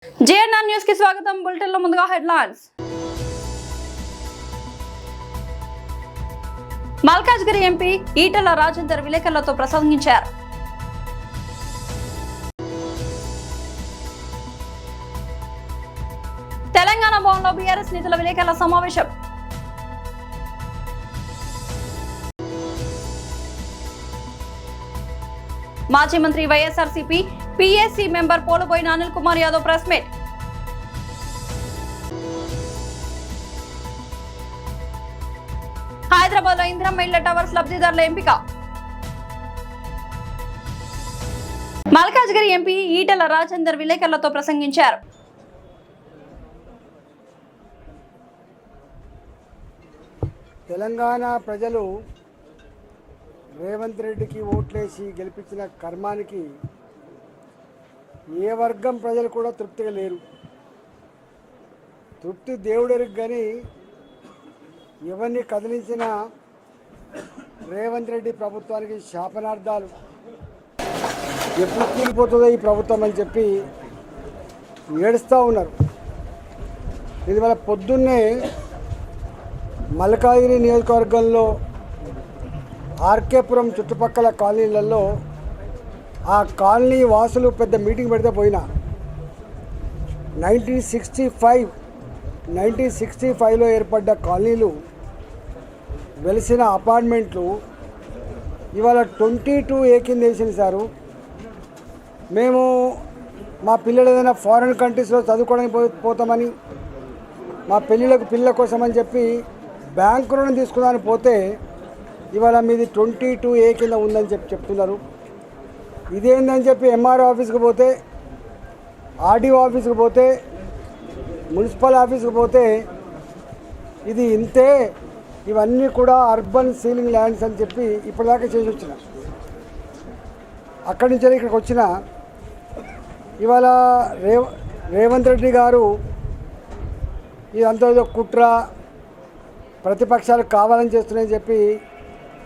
JNR news కి స్వాగతం. Bulletin లో ముందుగా హెడ్లైన్స్. మల్కాజ్గిరి ఎంపీ ఈటెల రాజేందర్ విలేకరులతో ప్రసంగించారు. తెలంగాణ భవన్లో బీఆర్ఎస్ నేతల విలేకరుల సమావేశం. మాజీ మంత్రి YSRCP PAC member Poluboina Anil Kumar Yadav press meet. Hyderabad లో ఇందిరమ్మ ఇళ్ల టవర్స్ లబ్ధిదారుల ఎంపిక. మల్కాజ్గిరి ఎంపీ ఈటెల రాజేందర్ విలేకరులతో ప్రసంగించారు. తెలంగాణ ప్రజలు రేవంత్ రెడ్డికి ఓట్లేసి గెలిపించిన కర్మానికి ఏ వర్గం ప్రజలు కూడా తృప్తిగా లేరు. తృప్తి దేవుడికి కానీ ఎవరిని కదిలించిన రేవంత్ రెడ్డి ప్రభుత్వానికి శాపనార్థాలు. ఎప్పుడు కూలిపోతుందో ఈ ప్రభుత్వం అని చెప్పి ఏడుస్తూ ఉన్నారు. ఇది వాళ్ళ పొద్దున్నే మల్కాజ్గిరి నియోజకవర్గంలో ఆర్కేపురం చుట్టుపక్కల కాలనీలలో ఆ కాలనీ వాసులు పెద్ద మీటింగ్ పెడితే పోయినా 1965లో ఏర్పడ్డ కాలనీలు వెలిసిన అపార్ట్మెంట్లు ఇవాళ 22A కింద వేసింది సారు. మేము మా పిల్లలు ఏదైనా ఫారిన్ కంట్రీస్లో చదువుకోవడానికి పోతామని మా పిల్లల కోసం అని చెప్పి బ్యాంకు రుణం తీసుకుందామని పోతే ఇవాళ మీది 22A కింద ఉందని చెప్తున్నారు. ఇదేందని చెప్పి ఎంఆర్ఓ ఆఫీస్కి పోతే, ఆర్డీఓ ఆఫీస్కి పోతే, మున్సిపల్ ఆఫీస్కి పోతే ఇది ఇంతే, ఇవన్నీ కూడా అర్బన్ సీలింగ్ ల్యాండ్స్ అని చెప్పి ఇప్పటిదాకా చేసి వచ్చిన. అక్కడి నుంచి ఇక్కడికి వచ్చిన ఇవాళ రేవంత్ రెడ్డి గారు ఇదంతా ఏదో కుట్ర, ప్రతిపక్షాలు కావాలని చేస్తున్నాయని చెప్పి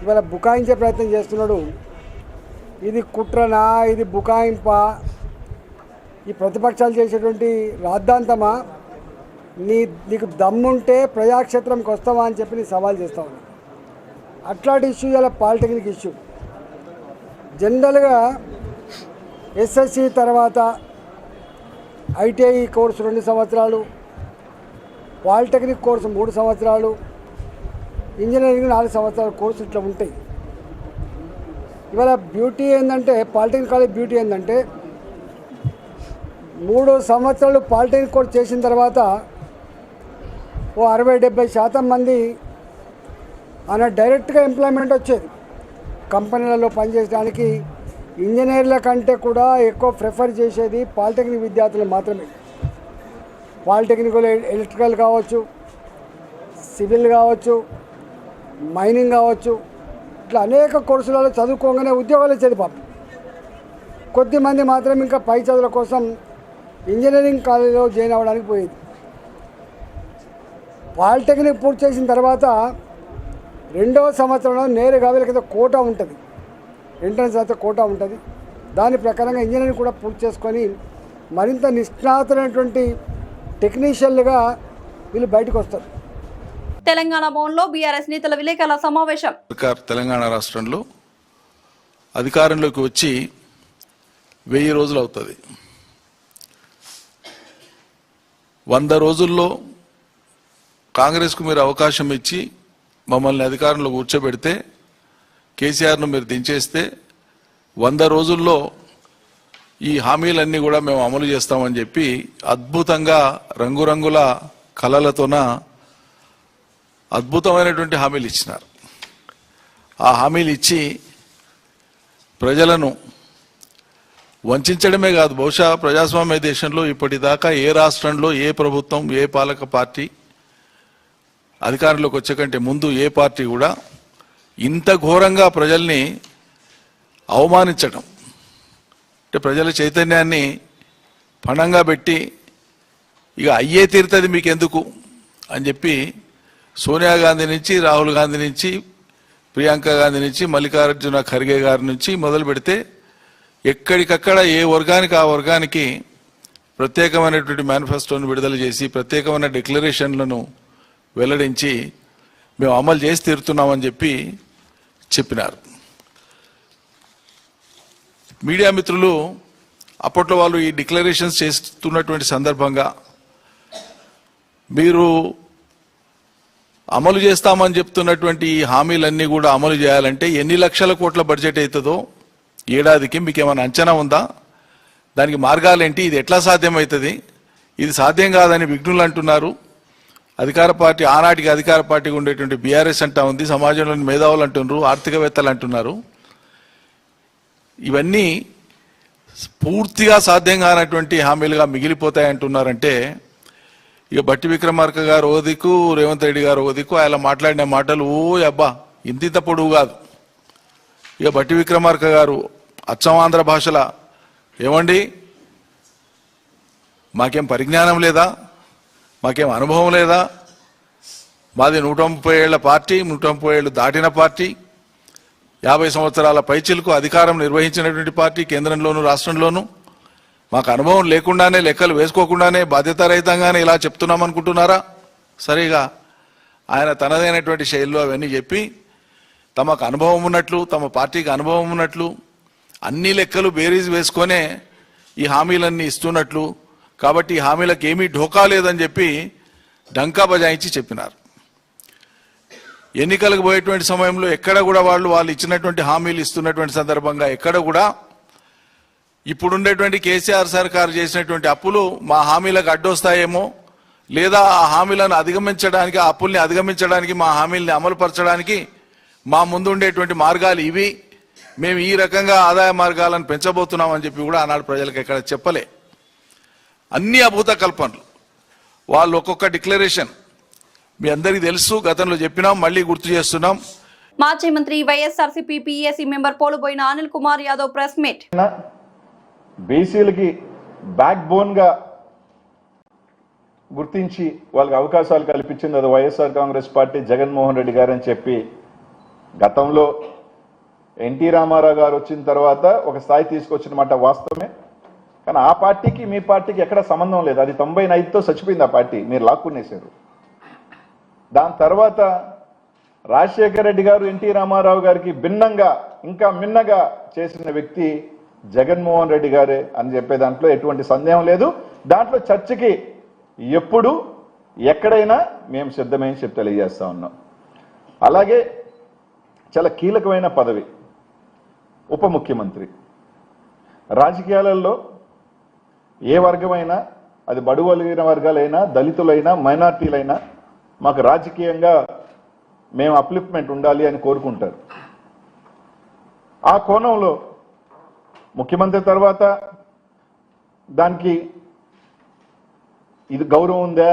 ఇవాళ బుకాయించే ప్రయత్నం చేస్తున్నాడు. ఇది కుట్రనా, ఇది బుకాయింపా, ఈ ప్రతిపక్షాలు చేసేటువంటి రాద్ధాంతమా? నీకు దమ్ముంటే ప్రజాక్షేత్రంకి వస్తావా అని చెప్పి నీ సవాల్ చేస్తా ఉన్నా. అట్లాంటి ఇష్యూ ఇలా పాలిటెక్నిక్ ఇష్యూ. జనరల్గా ఎస్ఎస్సి తర్వాత ఐటీఐ కోర్సు 2 సంవత్సరాలు, పాలిటెక్నిక్ కోర్సు 3 సంవత్సరాలు, ఇంజనీరింగ్ 4 సంవత్సరాల కోర్సు ఇట్లా ఉంటాయి. ఇవాళ బ్యూటీ ఏంటంటే, పాలిటెక్నిక్ కాలేజ్ బ్యూటీ ఏంటంటే 3 సంవత్సరాలు పాలిటెక్నిక్ కోర్స్ చేసిన తర్వాత ఓ 60-70% మంది ఆయన డైరెక్ట్గా ఎంప్లాయ్మెంట్ వచ్చేది. కంపెనీలలో పనిచేయడానికి ఇంజనీర్ల కంటే కూడా ఎక్కువ ప్రిఫర్ చేసేది పాలిటెక్నిక్ విద్యార్థులు మాత్రమే. పాలిటెక్నిక్లో ఎలక్ట్రికల్ కావచ్చు, సివిల్ కావచ్చు, మైనింగ్ కావచ్చు, ఇట్లా అనేక కోర్సులలో చదువుకోగానే ఉద్యోగాలు వచ్చేది. పాపం కొద్దిమంది మాత్రం ఇంకా పై చదువుల కోసం ఇంజనీరింగ్ కాలేజీలో జాయిన్ అవ్వడానికి పోయేది. పాలిటెక్నిక్ పూర్తి చేసిన తర్వాత 2వ సంవత్సరంలో నేరుగా వీళ్ళకి కోటా ఉంటుంది, ఎంట్రన్స్ అయితే కోటా ఉంటుంది. దాని ప్రకారంగా ఇంజనీరింగ్ కూడా పూర్తి చేసుకొని మరింత నిష్ణాతులైనటువంటి టెక్నీషియన్లుగా వీళ్ళు బయటకు వస్తారు. తెలంగాణ భవన్లో బీఆర్ఎస్ నేతల విలేకరుల సమావేశం. తెలంగాణ రాష్ట్రంలో అధికారంలోకి వచ్చి 1000 రోజులు అవుతుంది. 100 రోజుల్లో కాంగ్రెస్కు మీరు అవకాశం ఇచ్చి మమ్మల్ని అధికారంలో కూర్చోబెడితే, కేసీఆర్ను మీరు దించేస్తే 100 రోజుల్లో ఈ హామీలన్నీ కూడా మేము అమలు చేస్తామని చెప్పి అద్భుతంగా రంగురంగుల కళలతోన అద్భుతమైనటువంటి హామీలు ఇచ్చినారు. ఆ హామీలు ఇచ్చి ప్రజలను వంచడమే కాదు, బహుశా ప్రజాస్వామ్య దేశంలో ఇప్పటిదాకా ఏ రాష్ట్రంలో ఏ ప్రభుత్వం, ఏ పాలక పార్టీ అధికారంలోకి వచ్చే కంటే ముందు ఏ పార్టీ కూడా ఇంత ఘోరంగా ప్రజల్ని అవమానించడం, అంటే ప్రజల చైతన్యాన్ని పణంగా పెట్టి ఇక అయ్యే తీరుతుంది మీకెందుకు అని చెప్పి సోనియా గాంధీ నుంచి, రాహుల్ గాంధీ నుంచి, ప్రియాంక గాంధీ నుంచి, మల్లికార్జున ఖర్గే గారి నుంచి మొదలు పెడితే ఎక్కడికక్కడ ఏ వర్గానికి ఆ వర్గానికి ప్రత్యేకమైనటువంటి మేనిఫెస్టోను విడుదల చేసి ప్రత్యేకమైన డిక్లరేషన్లను వెల్లడించి మేము అమలు చేసి తీరుతున్నామని చెప్పినారు. మీడియా మిత్రులు అప్పట్లో వాళ్ళు ఈ డిక్లరేషన్స్ చేస్తున్నటువంటి సందర్భంగా మీరు అమలు చేస్తామని చెప్తున్నటువంటి ఈ హామీలన్నీ కూడా అమలు చేయాలంటే ఎన్ని లక్షల కోట్ల బడ్జెట్ అవుతుందో ఏడాదికి మీకు ఏమైనా అంచనా ఉందా? దానికి మార్గాలేంటి? ఇది ఎట్లా సాధ్యమవుతుంది? ఇది సాధ్యం కాదని విఘ్నులు అంటున్నారు. అధికార పార్టీ, ఆనాటికి అధికార పార్టీగా ఉండేటువంటి బీఆర్ఎస్ అంటా ఉంది, సమాజంలోని మేధావులు అంటున్నారు, ఆర్థికవేత్తలు అంటున్నారు. ఇవన్నీ పూర్తిగా సాధ్యం కానటువంటి హామీలుగా మిగిలిపోతాయంటున్నారంటే ఇక బట్టి విక్రమార్క గారు ఓ దిక్కు, రేవంత్ రెడ్డి గారు ఓ దిక్కు, ఆయన మాట్లాడిన మాటలు ఓ అబ్బా ఇంత పొడవు కాదు. ఇక బట్టి విక్రమార్క గారు అచ్చం ఆంధ్ర భాషల ఏమండి మాకేం పరిజ్ఞానం లేదా, మాకేం అనుభవం లేదా, మాది 130 ఏళ్ల పార్టీ, 130 ఏళ్ళు దాటిన పార్టీ, 50 సంవత్సరాల పైచిలకు అధికారం నిర్వహించినటువంటి పార్టీ కేంద్రంలోను రాష్ట్రంలోను, మాకు అనుభవం లేకుండానే లెక్కలు వేసుకోకుండానే బాధ్యతారహితంగానే ఇలా చెప్తున్నామనుకుంటున్నారా? సరిగా ఆయన తనదైనటువంటి శైలిలో అవన్నీ చెప్పి తమకు అనుభవం ఉన్నట్లు, తమ పార్టీకి అనుభవం ఉన్నట్లు, అన్ని లెక్కలు బేరీజ్ వేసుకొనే ఈ హామీలన్నీ ఇస్తున్నట్లు, కాబట్టి ఈ హామీలకు ఏమీ ఢోకా లేదని చెప్పి డంకా బజాయించి చెప్పినారు. ఎన్నికలకు పోయేటువంటి సమయంలో ఎక్కడ కూడా వాళ్ళు ఇచ్చినటువంటి హామీలు ఇస్తున్నటువంటి సందర్భంగా ఎక్కడ కూడా ఇప్పుడుండేటువంటి కేసీఆర్ సర్కారు చేసినటువంటి అప్పులు మా హామీలకు అడ్డొస్తాయేమో, లేదా ఆ హామీలను అధిగమించడానికి, ఆ అప్పుల్ని అధిగమించడానికి, మా హామీల్ని అమలుపరచడానికి మా ముందు ఉండేటువంటి మార్గాలు ఇవి, మేము ఈ రకంగా ఆదాయ మార్గాలను పెంచబోతున్నామని చెప్పి కూడా ఆనాడు ప్రజలకు ఎక్కడ చెప్పలే. అన్ని అభూత కల్పనలు. వాళ్ళు ఒక్కొక్క డిక్లరేషన్ మీ అందరికీ తెలుసు, గతంలో చెప్పినాం, మళ్ళీ గుర్తు చేస్తున్నాం. మాజీ మంత్రి YSRCP PAC member Poluboina Anil Kumar Yadav press meet. బీసీలకి బ్యాక్ బోన్ గా గుర్తించి వాళ్ళకి అవకాశాలు కల్పించింది అది వైఎస్ఆర్ కాంగ్రెస్ పార్టీ, జగన్మోహన్ రెడ్డి గారు అని చెప్పి గతంలో ఎన్టీ రామారావు గారు వచ్చిన తర్వాత ఒక స్థాయి తీసుకొచ్చిన మాట వాస్తవమే. కానీ ఆ పార్టీకి మీ పార్టీకి ఎక్కడ సంబంధం లేదు. అది 95తో చచ్చిపోయింది ఆ పార్టీ, మీరు లాక్కునేశారు. దాని తర్వాత రాజశేఖర రెడ్డి గారు ఎన్టీ రామారావు గారికి భిన్నంగా ఇంకా మిన్నగా చేసిన వ్యక్తి జగన్మోహన్ రెడ్డి గారే అని చెప్పే దాంట్లో ఎటువంటి సందేహం లేదు. దాంట్లో చర్చకి ఎప్పుడు ఎక్కడైనా మేము సిద్ధమని చెప్పి తెలియజేస్తా ఉన్నాం. అలాగే చాలా కీలకమైన పదవి ఉప ముఖ్యమంత్రి. రాజకీయాలలో ఏ వర్గమైనా, అది బడుగలిగిన వర్గాలైనా, దళితులైనా, మైనార్టీలైనా, మాకు రాజకీయంగా మేము అప్లిఫ్ట్మెంట్ ఉండాలి అని కోరుకుంటారు. ఆ కోణంలో ముఖ్యమంత్రి తర్వాత దానికి ఇది గౌరవం ఉందా,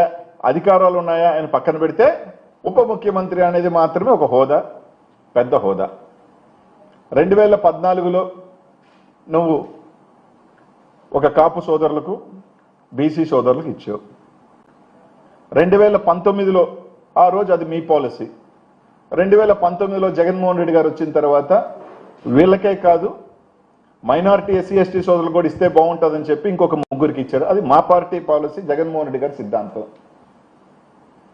అధికారాలు ఉన్నాయా అని పక్కన పెడితే ఉప ముఖ్యమంత్రి అనేది మాత్రమే ఒక హోదా, పెద్ద హోదా. 2014లో నువ్వు ఒక కాపు సోదరులకు, బీసీ సోదరులకు ఇచ్చావు. 2019లో ఆ రోజు అది మీ పాలసీ. 2019లో జగన్మోహన్ రెడ్డి గారు వచ్చిన తర్వాత వీళ్ళకే కాదు మైనారిటీ, ఎస్సీ, ఎస్టీ సోదరులు కూడా ఇస్తే బాగుంటుందని చెప్పి ఇంకొక ముగ్గురికి ఇచ్చారు. అది మా పార్టీ పాలసీ, జగన్మోహన్ రెడ్డి గారి సిద్ధాంతం.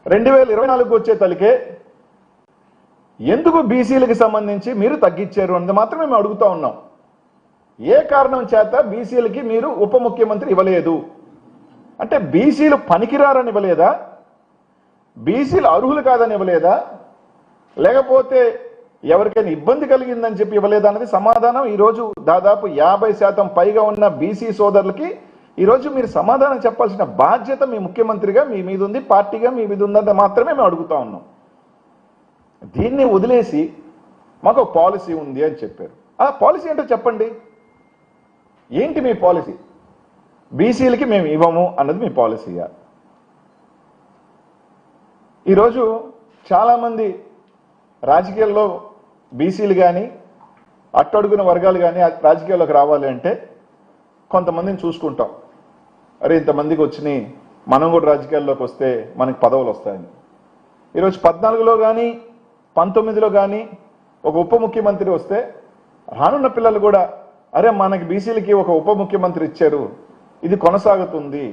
2024 వచ్చే తలికే ఎందుకు బీసీలకు సంబంధించి మీరు తగ్గించారు అన్నది మాత్రమే మేము అడుగుతా ఉన్నాం. ఏ కారణం చేత బీసీలకి మీరు ఉప ముఖ్యమంత్రి ఇవ్వలేదు? అంటే బీసీలు పనికిరారని ఇవ్వలేదా? బీసీలు అర్హులు కాదని ఇవ్వలేదా? లేకపోతే ఎవరికైనా ఇబ్బంది కలిగిందని చెప్పి ఇవ్వలేదా అన్నది సమాధానం ఈరోజు దాదాపు 50% పైగా ఉన్న బీసీ సోదరులకి ఈరోజు మీరు సమాధానం చెప్పాల్సిన బాధ్యత మీ ముఖ్యమంత్రిగా మీ మీద ఉంది, పార్టీగా మీ మీద ఉందని మాత్రమే మేము అడుగుతా ఉన్నాం. దీన్ని వదిలేసి మాకు ఒక పాలసీ ఉంది అని చెప్పారు. ఆ పాలసీ ఏంటో చెప్పండి. ఏంటి మీ పాలసీ? బీసీలకి మేము ఇవ్వము అన్నది మీ పాలసీయా? ఈరోజు చాలామంది రాజకీయాల్లో బీసీలు కానీ అట్టడుగున వర్గాలు కానీ రాజకీయాల్లోకి రావాలి అంటే కొంతమందిని చూసుకుంటాం. అరే ఇంతమందికి వచ్చినాయి, మనం కూడా రాజకీయాల్లోకి వస్తే మనకి పదవులు వస్తాయని. ఈరోజు 14లో కానీ 19లో కానీ ఒక ఉప ముఖ్యమంత్రి వస్తే రానున్న పిల్లలు కూడా అరే మనకి బీసీలకి ఒక ఉప ముఖ్యమంత్రి ఇచ్చారు, ఇది కొనసాగుతుంది.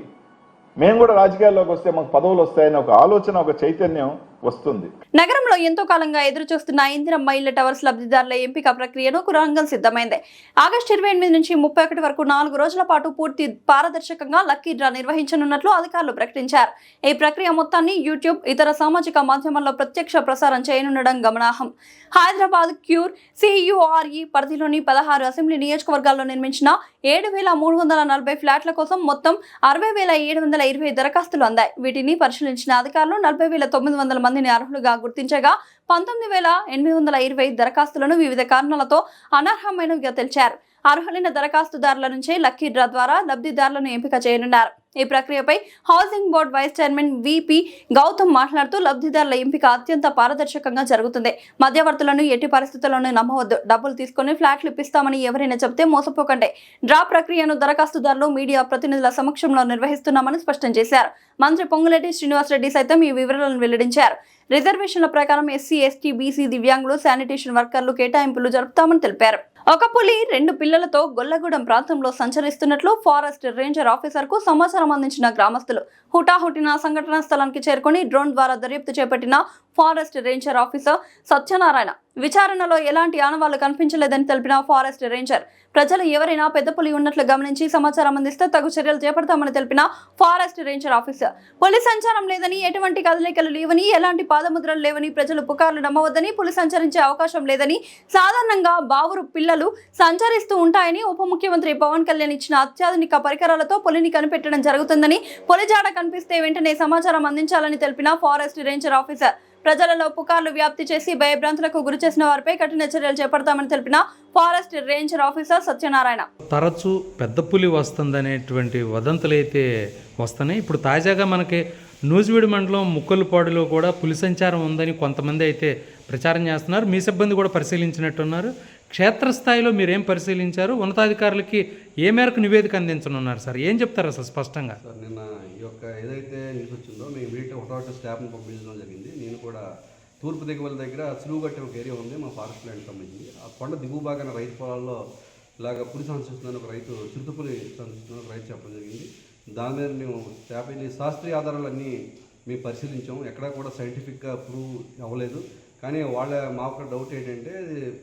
మేము కూడా రాజకీయాల్లోకి వస్తే మాకు పదవులు వస్తాయని ఒక ఆలోచన, ఒక చైతన్యం వస్తుంది. నగరంలో ఎంతో కాలంగా ఎదురు చూస్తున్న ఇందిరమ్మ ఇళ్ల టవర్స్ లబ్ధిదారుల ఎంపిక ప్రక్రియకు రంగం సిద్ధమైంది. ఆగస్టు 28 నుంచి 31 వరకు 4 రోజుల పాటు పూర్తి పారదర్శకంగా లక్కీ డ్రా నిర్వహించనున్నట్లు అధికారులు ప్రకటించారు. ఈ ప్రక్రియ మొత్తాన్ని యూట్యూబ్, ఇతర సామాజిక మాధ్యమాల్లో ప్రత్యక్ష ప్రసారం చేయనుండడం గమనార్హం. హైదరాబాద్ క్యూర్ CURE పరిధిలోని 16 అసెంబ్లీ నియోజకవర్గాల్లో నిర్మించిన 7,340 ఫ్లాట్ల కోసం మొత్తం 60,720 దరఖాస్తులు అందాయి. వీటిని పరిశీలించిన అధికారులు 40,900 మందిని అర్హులుగా గుర్తించగా 19,820 దరఖాస్తులను వివిధ కారణాలతో అనర్హమైనవిగా తెలిచారు. అర్హులైన దరఖాస్తుదారుల నుంచే లక్కీ డ్రా ద్వారా లబ్ధిదారులను ఎంపిక చేయనున్నారు. ఈ ప్రక్రియపై housing board vice chairman VP Gautam మాట్లాడుతూ, లబ్ధిదారుల ఎంపిక అత్యంత పారదర్శకంగా జరుగుతుంది. మధ్యవర్తులను ఎట్టి పరిస్థితుల్లోనూ నమ్మవద్దు. డబ్బులు తీసుకుని ఫ్లాట్లు ఇప్పిస్తామని ఎవరైనా చెబితే మోసపోకండి. డ్రా ప్రక్రియను దరఖాస్తుదారులు, మీడియా ప్రతినిధుల సమక్షంలో నిర్వహిస్తున్నామని స్పష్టం చేశారు. మంత్రి పొంగులేటి శ్రీనివాసరెడ్డి సైతం ఈ వివరాలను వెల్లడించారు. రిజర్వేషన్ల ప్రకారం SC, ST, BC, దివ్యాంగులు, శానిటేషన్ వర్కర్లు కేటాయింపులు జరుపుతామని తెలిపారు. ఒక పులి 2 పిల్లలతో గొల్లగూడెం ప్రాంతంలో సంచరిస్తున్నట్లు ఫారెస్ట్ రేంజర్ ఆఫీసర్ కు సమాచారం అందించిన గ్రామస్తులు హుటాహుటిన సంఘటనా స్థలానికి చేరుకుని డ్రోన్ ద్వారా దర్యాప్తు చేపట్టిన ఫారెస్ట్ రేంజర్ ఆఫీసర్ సత్యనారాయణ విచారణలో ఎలాంటి ఆనవాళ్లు కనిపించలేదని తెలిపిన ఫారెస్ట్ రేంజర్, ప్రజలు ఎవరైనా పెద్ద పులి ఉన్నట్లు గమనించి సమాచారం అందిస్తే తగు చర్యలు చేపడతామని తెలిపిన ఫారెస్ట్ రేంజర్ ఆఫీసర్, పులి సంచారం లేదని, ఎటువంటి కదలికలు లేవని, ఎలాంటి పాదముద్రలు లేవని, ప్రజలు పుకార్లు నమ్మవద్దని, పులి సంచరించే అవకాశం లేదని, సాధారణంగా బావురు పిల్లలు సంచరిస్తూ ఉంటాయని, ఉప ముఖ్యమంత్రి పవన్ కళ్యాణ్ ఇచ్చిన అత్యాధునిక పరికరాలతో పులిని కనిపెట్టడం జరుగుతుందని, పులి జాడ కనిపిస్తే వెంటనే సమాచారం అందించాలని తెలిపిన ఫారెస్ట్ రేంజర్ ఆఫీసర్, ప్రజలలో పుకార్లు వ్యాప్తి చేసి భయభ్రాంతులకు గురి చేసిన వారిపై కఠిన చర్యలు చేపడతామని తెలిపిన ఫారెస్ట్ రేంజర్ ఆఫీసర్ సత్యనారాయణ. తరచూ పెద్ద పులి వస్తుందనేటువంటి వదంతులు అయితే వస్తున్నాయి. ఇప్పుడు తాజాగా మనకి నూజివీడు మండలం ముక్కలపాడులో కూడా పులి సంచారం ఉందని కొంతమంది అయితే ప్రచారం చేస్తున్నారు. మీ సిబ్బంది కూడా పరిశీలించినట్టున్నారు. క్షేత్రస్థాయిలో మీరేం పరిశీలించారు? ఉన్నతాధికారులకి ఏ మేరకు నివేదిక అందించనున్నారు సార్? ఏం చెప్తారు అసలు స్పష్టంగా? సార్, నిన్న ఈ యొక్క ఏదైతే న్యూస్ వచ్చిందో మేము ఇమీడియట్గా ఒకటో స్టాఫ్ని పంపించడం జరిగింది. నేను కూడా తూర్పు దిగువల దగ్గర సులువుగట్టే ఒక ఏరియా ఉంది, మా ఫారెస్ట్ ల్యాండ్ సంబంధించి. ఆ కొండ దిగువ భాగాన రైతు పొలాల్లో ఇలాగ పులి సంచరిస్తుందని ఒక రైతు, చిరుతపులి సంచరిస్తుందని ఒక రైతు చెప్పడం జరిగింది. దాని మీద మేము స్టాఫ్ శాస్త్రీయ ఆధారాలన్నీ మేము పరిశీలించాము. ఎక్కడా కూడా సైంటిఫిక్గా ప్రూవ్ అవ్వలేదు. కానీ మాకు డౌట్ ఏంటంటే,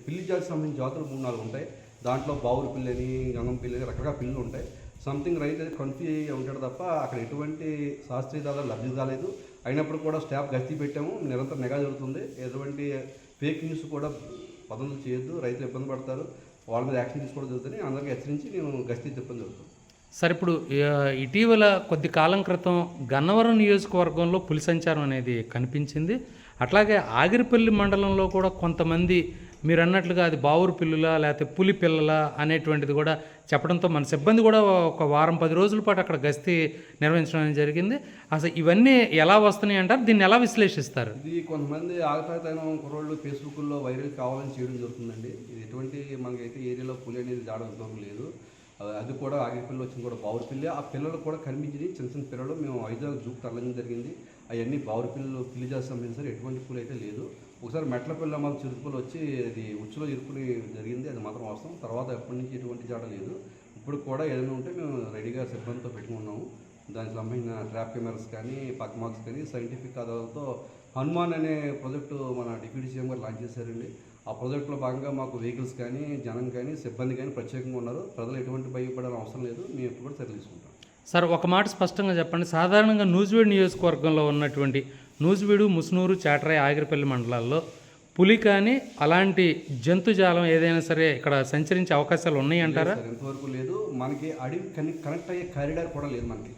పిల్లి జాతికి సంబంధించిన జాతులు 3-4 ఉంటాయి. దాంట్లో బావురు పిల్లని, గంగం పిల్లని, రకరకాల పిల్లలు ఉంటాయి. సంథింగ్ రైతు కన్ఫ్యూజ్ అయ్యి ఉంటాడు తప్ప అక్కడ ఎటువంటి శాస్త్రీయ ఆధారాలు లబ్ధి కాలేదు. అయినప్పుడు కూడా స్టాఫ్ గస్తీ పెట్టాము, నిరంతరం నిఘా జరుగుతుంది. ఎటువంటి ఫేక్ న్యూస్ కూడా పదవులు చేయొద్దు, రైతులు ఇబ్బంది పడతారు, వాళ్ళ మీద యాక్షన్ తీసుకోవడం జరుగుతుంది. అందరికీ హెచ్చరించి నేను గస్తీ తిప్పడం జరుగుతుంది. సార్, ఇప్పుడు ఇటీవల కొద్ది కాలం క్రితం గన్నవరం నియోజకవర్గంలో పులి సంచారం అనేది కనిపించింది. అట్లాగే ఆగిరిపల్లి మండలంలో కూడా కొంతమంది మీరు అన్నట్లుగా అది బావురు పిల్లుల లేకపోతే పులి పిల్లల అనేటువంటిది కూడా చెప్పడంతో మన సిబ్బంది కూడా ఒక వారం 10 రోజుల పాటు అక్కడ గస్తీ నిర్వహించడం జరిగింది. అసలు ఇవన్నీ ఎలా వస్తున్నాయి అంటారు? దీన్ని ఎలా విశ్లేషిస్తారు? ఇది కొంతమంది ఆగతాయితనం కుర్రోళ్ళు ఫేస్బుక్లో వైరల్ కావాలని చేయడం జరుగుతుందండి. ఇది ఎటువంటి మనకైతే ఏరియాలో పులి అనేది జాడడం లేదు. అది కూడా ఆగిరిపల్లి వచ్చింది కూడా బావురు పిల్లి. ఆ పిల్లలు కూడా కనిపించింది, చిన్న చిన్న పిల్లలు. మేము వైజాగ్ జూకు తరలించడం జరిగింది. అవన్నీ బావురు పిల్లలు, పిల్లి జాతి సంబంధించి ఎటువంటి పులి అయితే లేదు. ఒకసారి మెట్ల పిల్ల మాకు చిరుతపులు వచ్చి అది ఉచ్చులో ఇరుకుని జరిగింది, అది మాత్రం వాస్తవం. తర్వాత ఎప్పటి నుంచి ఎటువంటి జాడ లేదు. ఇప్పుడు కూడా ఏదైనా ఉంటే మేము రెడీగా సిబ్బందితో పెట్టుకున్నాము. దానికి సంబంధించిన ట్రాప్ కెమెరాస్ కానీ, పక్ మార్క్స్ కానీ, సైంటిఫిక్ ఆధారాలతో హనుమాన్ అనే ప్రాజెక్టు మన డిప్యూటీ సీఎం గారు లాంచ్ చేశారండి. ఆ ప్రాజెక్టులో భాగంగా మాకు వెహికల్స్ కానీ, జనం కానీ, సిబ్బంది కానీ ప్రత్యేకంగా ఉన్నారు. ప్రజలు ఎటువంటి భయపడాల్సిన అవసరం లేదు. మేము ఎప్పుడు కూడా చర్యలు తీసుకుంటాం. సార్, ఒక మాట స్పష్టంగా చెప్పండి. సాధారణంగా నూజివీడు నియోజకవర్గంలో ఉన్నటువంటి నూజివీడు, ముసునూరు, చాటరాయి, ఆగిరిపల్లి మండలాల్లో పులి కానీ అలాంటి జంతుజాలం ఏదైనా సరే ఇక్కడ సంచరించే అవకాశాలు ఉన్నాయి అంటారా? ఎంతవరకు లేదు. మనకి అడవి కనెక్ట్ అయ్యే కారిడార్ కూడా లేదు మనకి.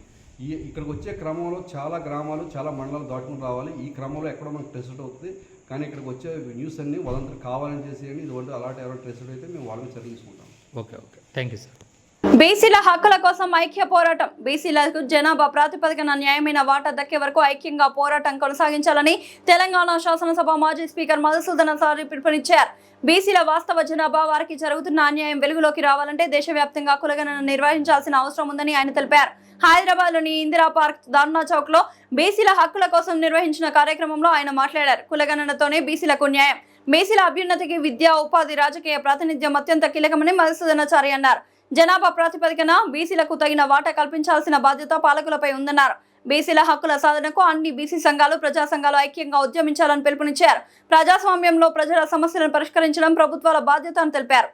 ఇక్కడికి వచ్చే క్రమంలో చాలా గ్రామాలు, చాలా మండలాలు దాటుకుని రావాలి. ఈ క్రమంలో ఎక్కడో మనకు ట్రెస్డ్ అవుతుంది. కానీ ఇక్కడికి వచ్చే న్యూస్ అన్ని వదంతులు కావాలని చేసేయండి. ఇటువంటి అలాంటి ఎవరైనా ట్రెస్డ్ అయితే మేము వాళ్ళని చర్యలు తీసుకుంటాం. Okay, thank you sir. బీసీల హక్కుల కోసం ఐక్య పోరాటం. బీసీలకు జనాభా ప్రాతిపదికన న్యాయమైన వాటా దక్కే వరకు ఐక్యంగా పోరాటం కొనసాగించాలని తెలంగాణ శాసనసభ మాజీ స్పీకర్ మధుసూదనాచారి పిలుపునిచ్చారు. బీసీల వాస్తవ జనాభా, వారికి జరుగుతున్న అన్యాయం వెలుగులోకి రావాలంటే దేశవ్యాప్తంగా కులగణన నిర్వహించాల్సిన అవసరం ఉందని ఆయన తెలిపారు. హైదరాబాద్లోని ఇందిరా పార్క్, ధర్నా చౌక్ లో బీసీల హక్కుల కోసం నిర్వహించిన కార్యక్రమంలో ఆయన మాట్లాడారు. కులగణనతోనే బీసీలకు న్యాయం, బీసీల అభ్యున్నతికి విద్య, ఉపాధి, రాజకీయ ప్రాతినిధ్యం అత్యంత కీలకమని మధుసూదనాచారి అన్నారు. జనాభా ప్రాతిపదికన బీసీలకు తగిన వాటా కల్పించాల్సిన బాధ్యత పాలకులపై ఉందన్నారు. బీసీల హక్కుల సాధనకు అన్ని బీసీ సంఘాలు, ప్రజా సంఘాలు ఐక్యంగా ఉద్యమించాలని పిలుపునిచ్చారు. ప్రజాస్వామ్యంలో ప్రజల సమస్యలను పరిష్కరించడం ప్రభుత్వాల బాధ్యత అని తెలిపారు.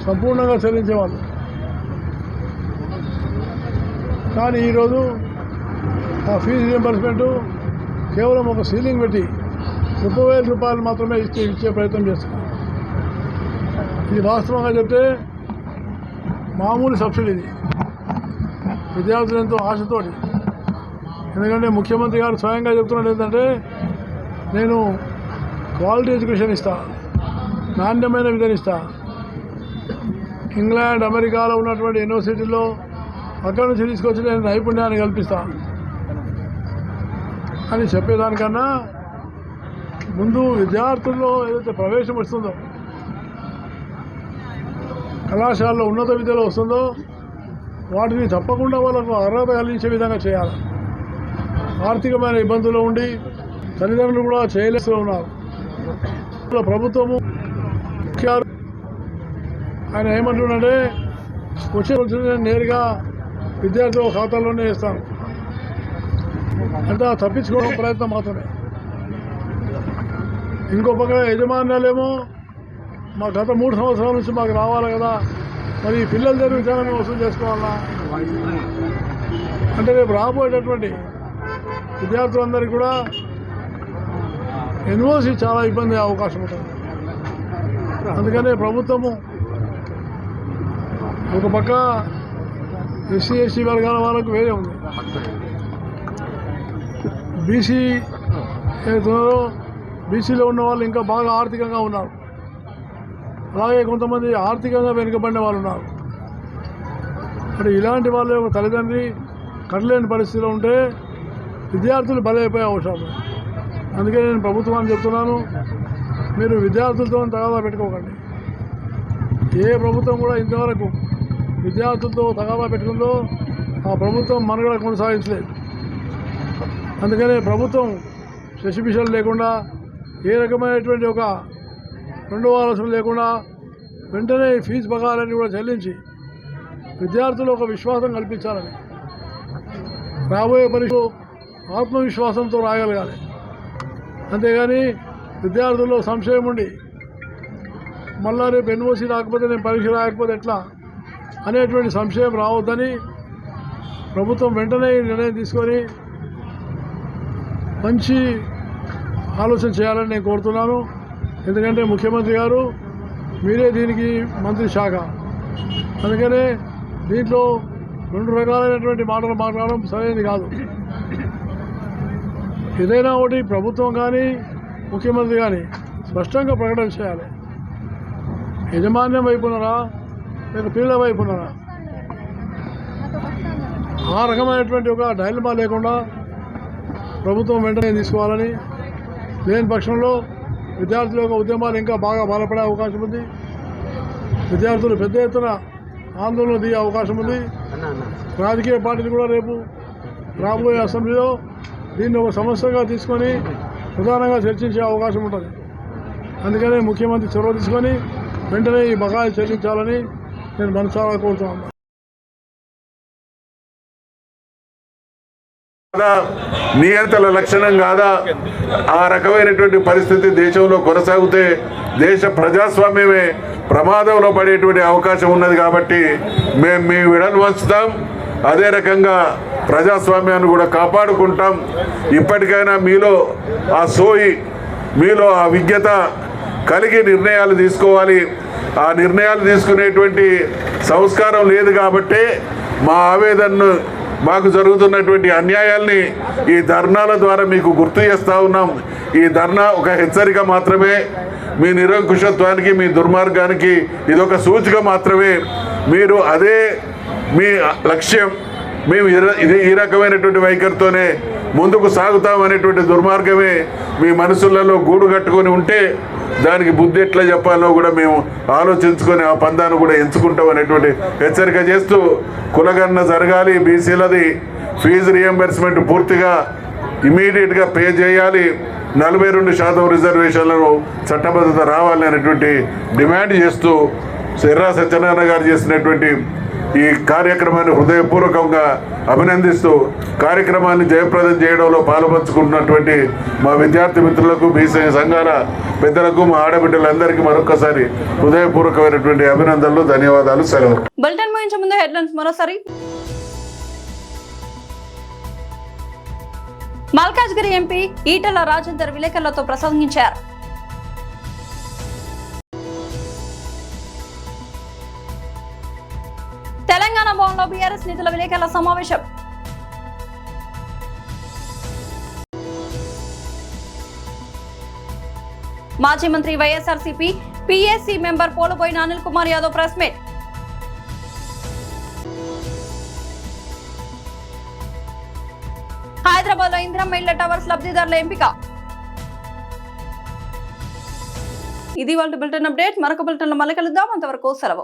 సంపూర్ణంగా చెల్లించేవాళ్ళు, కానీ ఈరోజు ఆ ఫీజు రియంబర్స్మెంట్ కేవలం ఒక సీలింగ్ పెట్టి 30,000 రూపాయలు మాత్రమే ఇచ్చే ప్రయత్నం చేస్తున్నారు. ఇది వాస్తవంగా చెప్తే మామూలు సబ్సిడీ. ఇది విద్యార్థులు ఎంతో ఆశతోటి, ఎందుకంటే ముఖ్యమంత్రి గారు స్వయంగా చెప్తున్నాడు ఏంటంటే, నేను క్వాలిటీ ఎడ్యుకేషన్ ఇస్తా, నాణ్యమైన విద్యను ఇస్తా, ఇంగ్లాండ్ అమెరికాలో ఉన్నటువంటి యూనివర్సిటీల్లో అక్కడి నుంచి తీసుకొచ్చి నేను నైపుణ్యాన్ని కల్పిస్తా అని చెప్పేదానికన్నా ముందు విద్యార్థుల్లో ఏదైతే ప్రవేశం వస్తుందో, కళాశాలలో ఉన్నత విద్యలో వస్తుందో వాటిని తప్పకుండా వాళ్ళకు అర్హత కలిగించే విధంగా చేయాలి. ఆర్థికమైన ఇబ్బందులు ఉండి తల్లిదండ్రులు కూడా చేయలేస్తూ ఉన్నారు. ప్రభుత్వము ఆయన ఏమంటున్నాడే, వచ్చే నేను నేరుగా విద్యార్థుల ఖాతాల్లోనే వేస్తాను అంటే తప్పించుకోవడం ప్రయత్నం మాత్రమే. ఇంకో పక్క యజమాన్యాలేమో మా గత 3 సంవత్సరాల నుంచి మాకు రావాలి కదా, మరి పిల్లల దగ్గర విధానం వసూలు చేసుకోవాలా అంటే రేపు రాబోయేటటువంటి విద్యార్థులందరికీ కూడా ఎన్ఓసి చాలా ఇబ్బంది అయ్యే అవకాశం ఉంటుంది. అందుకనే ప్రభుత్వము ఒక పక్క ఎస్సీ ఎస్టీ వర్గాల వాళ్ళకు వేరే ఉంది, బీసీ ఏదైతున్నారో బీసీలో ఉన్న వాళ్ళు ఇంకా బాగా ఆర్థికంగా ఉన్నారు. అలాగే కొంతమంది ఆర్థికంగా వెనుకబడిన వాళ్ళు ఉన్నారు. అంటే ఇలాంటి వాళ్ళ యొక్క తల్లిదండ్రి కట్టలేని పరిస్థితిలో ఉంటే విద్యార్థులు బలైపోయే అవసరం. అందుకే నేను ప్రభుత్వాన్ని చెప్తున్నాను, మీరు విద్యార్థులతో తగాదా పెట్టుకోకండి. ఏ ప్రభుత్వం కూడా ఇంతవరకు విద్యార్థులతో తగాదా పెట్టుకుందో ఆ ప్రభుత్వం మనుగడ కొనసాగించలేదు. అందుకనే ప్రభుత్వం శశిభిషలు లేకుండా, ఏ రకమైనటువంటి ఒక రెండవ ఆలోచన లేకుండా వెంటనే ఫీజు బకాయిలన్నీ కూడా చెల్లించి విద్యార్థులు ఒక విశ్వాసం కల్పించాలని, రాబోయే పరీక్షలు ఆత్మవిశ్వాసంతో రాయగలగాలి. అంతేగాని విద్యార్థుల్లో సంశయం ఉండి మళ్ళా రేపు ఎన్ఓసి రాకపోతే నేను పరీక్ష రాయకపోతే ఎట్లా అనేటువంటి సంశయం రావద్దని ప్రభుత్వం వెంటనే నిర్ణయం తీసుకొని మంచి ఆలోచన చేయాలని నేను కోరుతున్నాను. ఎందుకంటే ముఖ్యమంత్రి గారు మీరే దీనికి మంత్రి శాఖ, అందుకనే దీంట్లో 2 రకాలైనటువంటి మాటలు మాట్లాడడం సరైనది కాదు. ఏదైనా ఒకటి ప్రభుత్వం కానీ ముఖ్యమంత్రి కానీ స్పష్టంగా ప్రకటన చేయాలి. యజమాన్యం వైపున్నారా లేక పిల్లల వైపున్నారా, ఆ రకమైనటువంటి ఒక డైలమా లేకుండా ప్రభుత్వం వెంటనే తీసుకోవాలని, లేని పక్షంలో విద్యార్థుల యొక్క ఉద్యమాలు ఇంకా బాగా బలపడే అవకాశం ఉంది. విద్యార్థులు పెద్ద ఎత్తున ఆందోళన దిగే అవకాశం ఉంది. రాజకీయ పార్టీలు కూడా రేపు రాబోయే అసెంబ్లీలో దీన్ని ఒక సమస్యగా తీసుకొని ప్రధానంగా చర్చించే అవకాశం ఉంటుంది. అందుకనే ముఖ్యమంత్రి చొరవ తీసుకొని వెంటనే ఈ బకాయిలు చెల్లించాలని నేను మనసారా కోరుతున్నాను. నియంత్రణ లక్షణం కాదా? ఆ రకమైనటువంటి పరిస్థితి దేశంలో కొనసాగితే దేశ ప్రజాస్వామ్యమే ప్రమాదంలో పడేటువంటి అవకాశం ఉన్నది. కాబట్టి మేము మీ విడలు వంచుతాం, అదే రకంగా ప్రజాస్వామ్యాన్ని కూడా కాపాడుకుంటాం. ఇప్పటికైనా మీలో ఆ సోయి, మీలో ఆ విజ్ఞత కలిగి నిర్ణయాలు తీసుకోవాలి. ఆ నిర్ణయాలు తీసుకునేటువంటి సంస్కారం లేదు కాబట్టి మా ఆవేదనను, మాకు జరుగుతున్నటువంటి అన్యాయాల్ని ఈ ధర్నాల ద్వారా మీకు గుర్తు చేస్తూ ఉన్నాం. ఈ ధర్నా ఒక హెచ్చరిక మాత్రమే. మీ నిరంకుశత్వానికి, మీ దుర్మార్గానికి ఇదొక సూచిక మాత్రమే. మీరు అదే మీ లక్ష్యం, మేము ఈ రకమైనటువంటి వైఖరితోనే ముందుకు సాగుతామనేటువంటి దుర్మార్గమే మీ మనసులలో గూడు కట్టుకొని ఉంటే దానికి బుద్ధి ఎట్లా చెప్పాలో కూడా మేము ఆలోచించుకొని ఆ పందాన్ని కూడా ఎంచుకుంటాం అనేటువంటి హెచ్చరిక చేస్తూ, కులగణన జరగాలి, బీసీలది ఫీజు రియంబర్స్మెంట్ పూర్తిగా ఇమీడియట్గా పే చేయాలి, 42% రిజర్వేషన్లను చట్టబద్ధత రావాలి అనేటువంటి డిమాండ్ చేస్తూ ఎర్రా సత్యనారాయణ గారు చేసినటువంటి ఈ కార్యక్రమాన్ని హృదయపూర్వకంగా అభినందిస్తూ కార్యక్రమాన్ని జయప్రదం చేయడంలో పాలుపంచుకుంటున్నటువంటి మా విద్యార్థి మిత్రులకు బీసీ సంఘాల పెద్దలకు మా ఆడబిడ్డలందరికీ మరొకసారి హృదయపూర్వకమైనటువంటి అభినందనలు, ధన్యవాదాలు, సెలవు. బులెటిన్ ముగించే ముందు హెడ్లైన్స్ మరోసారి. మల్కాజ్గిరి ఎంపీ ఈటల రాజేందర్ విలేకరులతో ప్రసంగించారు. తెలంగాణ భవన్లో బీఆర్ఎస్ నేతల విలేకరుల సమావేశం. మాజీ మంత్రి YSRCP PAC member Poluboina Anil Kumar Yadav press meet. Hyderabad లో ఇందిరమ్మ ఇళ్ల టవర్స్ లబ్ధిదారుల ఎంపిక. ఇది వాళ్ళ బులెటిన్ అప్డేట్. మరొక బులెటిన్ లో మళ్ళీ కలుద్దాం. అంతవరకు సెలవు.